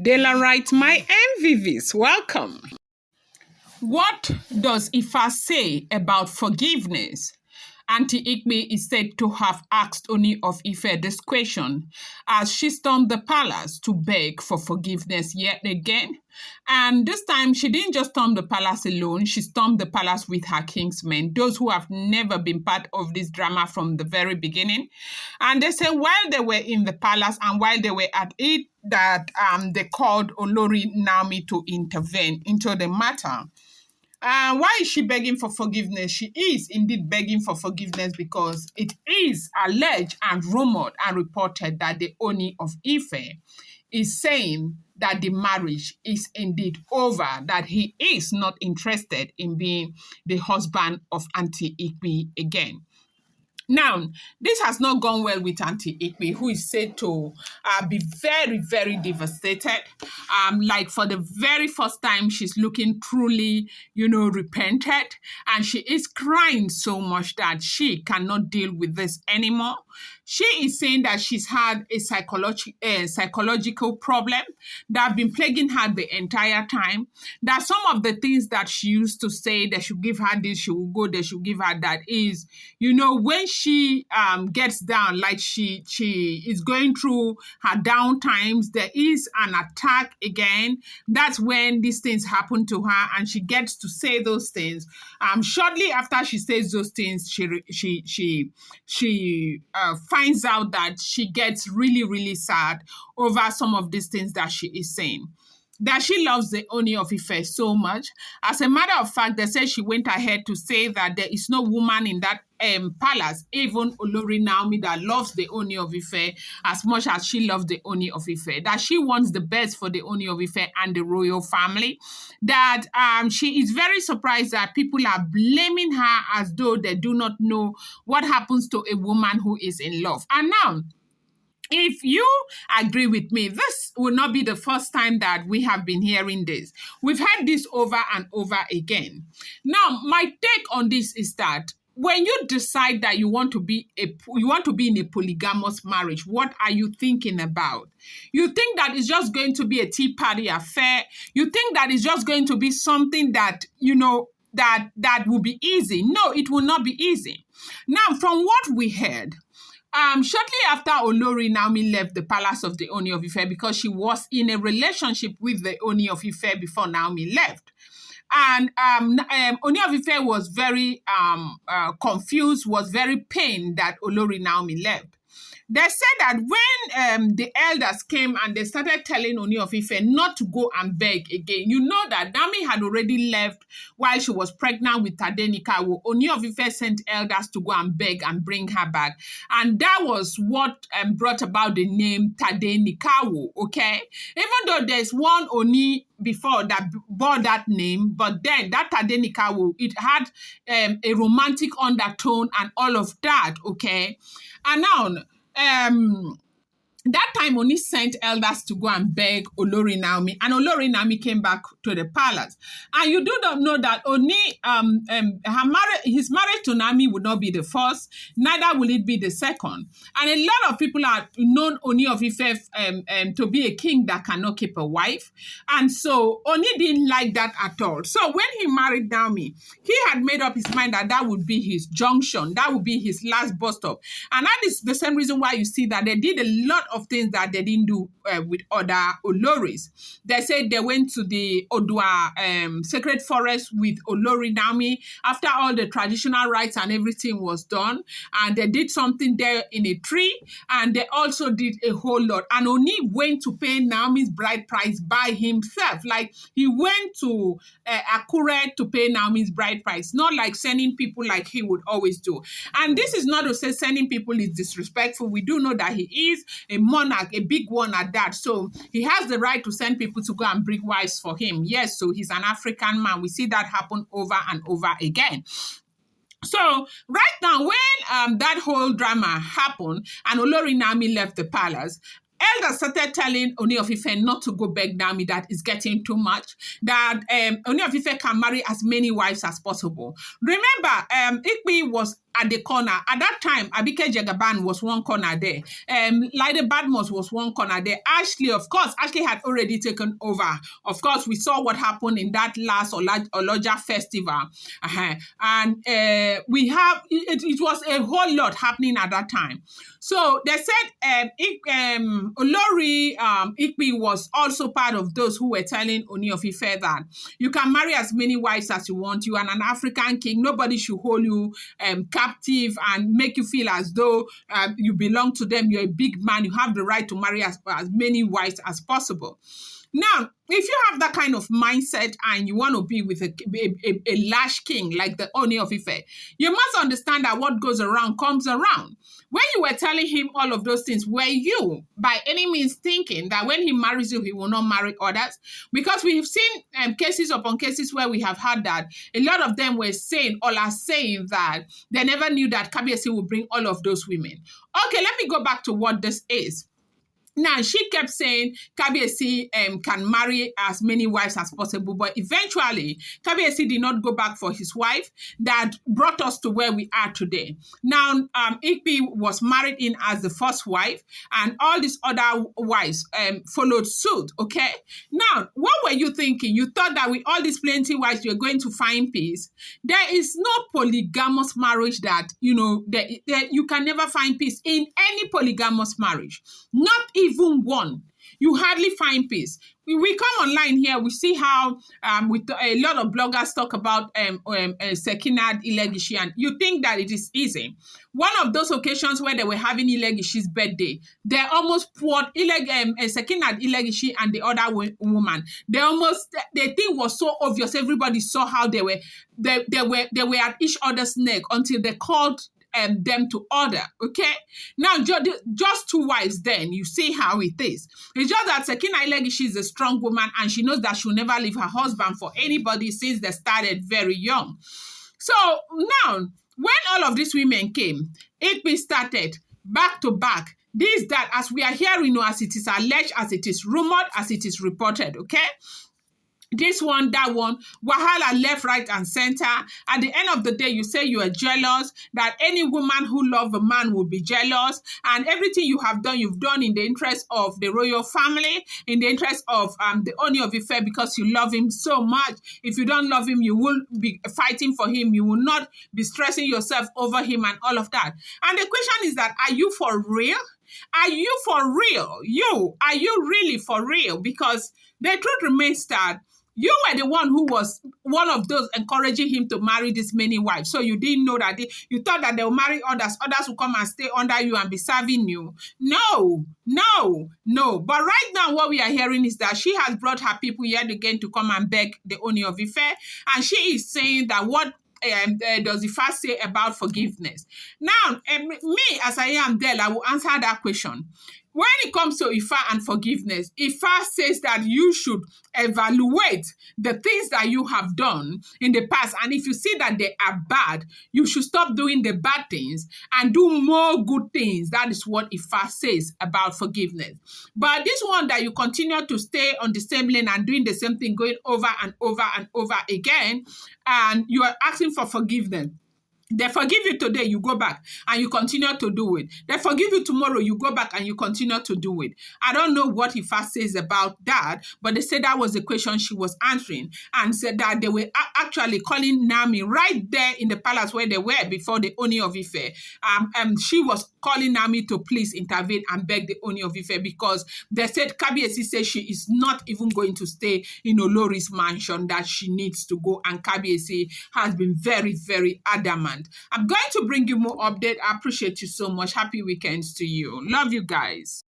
Daylight, my MVVs, welcome. What does Ifa say about forgiveness? Aunty Igbi is said to have asked Ooni of Ife this question as she stormed the palace to beg for forgiveness yet again. And this time, she didn't just storm the palace alone, she stormed the palace with her kingsmen, those who have never been part of this drama from the very beginning. And they say while they were in the palace and while they were at it, that they called Olori Naomi to intervene into the matter. Why is she begging for forgiveness? She is indeed begging for forgiveness because it is alleged and rumored and reported that the Ooni of Ife is saying that the marriage is indeed over, that he is not interested in being the husband of Aunty Igbi again. Now, this has not gone well with Aunty Igbi, who is said to be very, very devastated. Like for the very first time, she's looking truly, repented. And she is crying so much that she cannot deal with this anymore. She is saying that she's had a psychological problem that have been plaguing her the entire time. That some of the things that she used to say, they should give her this, she will go, they should give her that, is, when she gets down, like she is going through her down times, there is an attack again. That's when these things happen to her, and she gets to say those things. Shortly after she says those things, she finds out that she gets really, really sad over some of these things that she is saying. That she loves the Ooni of Ife so much. As a matter of fact, they say she went ahead to say that there is no woman in that palace, even Olori Naomi, that loves the Ooni of Ife as much as she loves the Ooni of Ife. That she wants the best for the Ooni of Ife and the royal family. That she is very surprised that people are blaming her as though they do not know what happens to a woman who is in love. And now, if you agree with me, this will not be the first time that we have been hearing this. We've heard this over and over again. Now, my take on this is that when you decide that you want to be in a polygamous marriage, what are you thinking about? You think that it's just going to be a tea party affair? You think that it's just going to be something that that will be easy? No, it will not be easy. Now, from what we heard, shortly after Olori Naomi left the palace of the Ooni of Ife, because she was in a relationship with the Ooni of Ife before Naomi left. And Ooni of Ife was very confused, was very pained that Olori Naomi left. They said that when the elders came and they started telling Ooni of Ife not to go and beg again, you know that Naomi had already left while she was pregnant with Tadenikawo. Ooni of Ife sent elders to go and beg and bring her back. And that was what brought about the name Tadenikawo, okay? Even though there's one Oni before that bore that name, but then that Tadenikawo, it had a romantic undertone and all of that, okay? And now, that time Oni sent elders to go and beg Olori Naomi, and Olori Naomi came back to the palace. And you do not know that Oni, his marriage to Naomi would not be the first, neither will it be the second. And a lot of people have known Oni of Ife to be a king that cannot keep a wife. And so Oni didn't like that at all. So when he married Naomi, he had made up his mind that that would be his junction, that would be his last bus stop. And that is the same reason why you see that they did a lot of things that they didn't do with other Oloris. They said they went to the Odua sacred forest with Olori Naomi after all the traditional rites and everything was done. And they did something there in a tree. And they also did a whole lot. And Oni went to pay Naomi's bride price by himself. Like he went to Akure to pay Naomi's bride price. Not like sending people like he would always do. And this is not to say sending people is disrespectful. We do know that he is a monarch, a big one at that. So he has the right to send people to go and bring wives for him. Yes, so he's an African man. We see that happen over and over again. So right now, when that whole drama happened and Olori Naomi left the palace, elders started telling Ooni of Ife not to go beg Naomi, that is getting too much, that Ooni of Ife can marry as many wives as possible. Remember, Igbi was at the corner. At that time, Abike Jagaban was one corner there. Lide Badmus was one corner there. Ashley, of course, Ashley had already taken over. Of course, we saw what happened in that last Oloja festival. And we have, it was a whole lot happening at that time. So they said Olori Igbi was also part of those who were telling Ooni of Ife that you can marry as many wives as you want. You are an African king. Nobody should hold you captive and make you feel as though you belong to them. You're a big man. You have the right to marry as many wives as possible. Now, if you have that kind of mindset and you want to be with a large king like the Ooni of Ife, you must understand that what goes around comes around. When you were telling him all of those things, were you by any means thinking that when he marries you, he will not marry others? Because we've seen cases upon cases where we have had that. A lot of them were saying or are saying that they never knew that Kabiyesi would bring all of those women. Okay, let me go back to what this is. Now, she kept saying Kabiyesi can marry as many wives as possible, but eventually, Kabiyesi did not go back for his wife that brought us to where we are today. Now, Igbi was married in as the first wife, and all these other wives followed suit, okay? Now, what were you thinking? You thought that with all these plenty wives, you're going to find peace. There is no polygamous marriage that, you know, that you can never find peace in any polygamous marriage. Not even one. You hardly find peace. We come online here, we see how with a lot of bloggers talk about Sekinat Ilegishi, and you think that it is easy. One of those occasions where they were having Ilegishi's birthday, they almost poured Sekinat Ilegishi and the other woman. The thing was so obvious. Everybody saw how they were at each other's neck until they called them to order, okay? Now, just two wives then, you see how it is. It's just that Sekinat Ilegishi is a strong woman and she knows that she'll never leave her husband for anybody since they started very young. So now, when all of these women came, Igbi started back to back. This, that, as we are hearing, as it is alleged, as it is rumored, as it is reported, okay? This one, that one, wahala left, right, and center. At the end of the day, you say you are jealous, that any woman who loves a man will be jealous, and everything you have done, you've done in the interest of the royal family, in the interest of the Ooni of Ife, because you love him so much. If you don't love him, you will be fighting for him. You will not be stressing yourself over him and all of that. And the question is that, are you for real? Are you for real? Are you really for real? Because the truth remains that you were the one who was one of those encouraging him to marry this many wives. So you didn't know that you thought that they'll marry others. Others will come and stay under you and be serving you. No. But right now, what we are hearing is that she has brought her people yet again to come and beg the Ooni of Ife. And she is saying that what does Ifa say about forgiveness? Now, me, as I am there, I will answer that question. When it comes to Ifa and forgiveness, Ifa says that you should evaluate the things that you have done in the past. And if you see that they are bad, you should stop doing the bad things and do more good things. That is what Ifa says about forgiveness. But this one that you continue to stay on the same lane and doing the same thing, going over and over and over again, and you are asking for forgiveness. They forgive you today, you go back and you continue to do it. They forgive you tomorrow, you go back and you continue to do it. I don't know what Ifa says about that, but they said that was the question she was answering, and said that they were actually calling Naomi right there in the palace where they were before the Ooni of Ife. She was calling Naomi to please intervene and beg the Ooni of Ife, because they said Kabiyesi says she is not even going to stay in Olori's mansion, that she needs to go, and Kabiyesi has been very, very adamant. I'm going to bring you more update. I appreciate you so much. Happy weekends to you. Love you guys.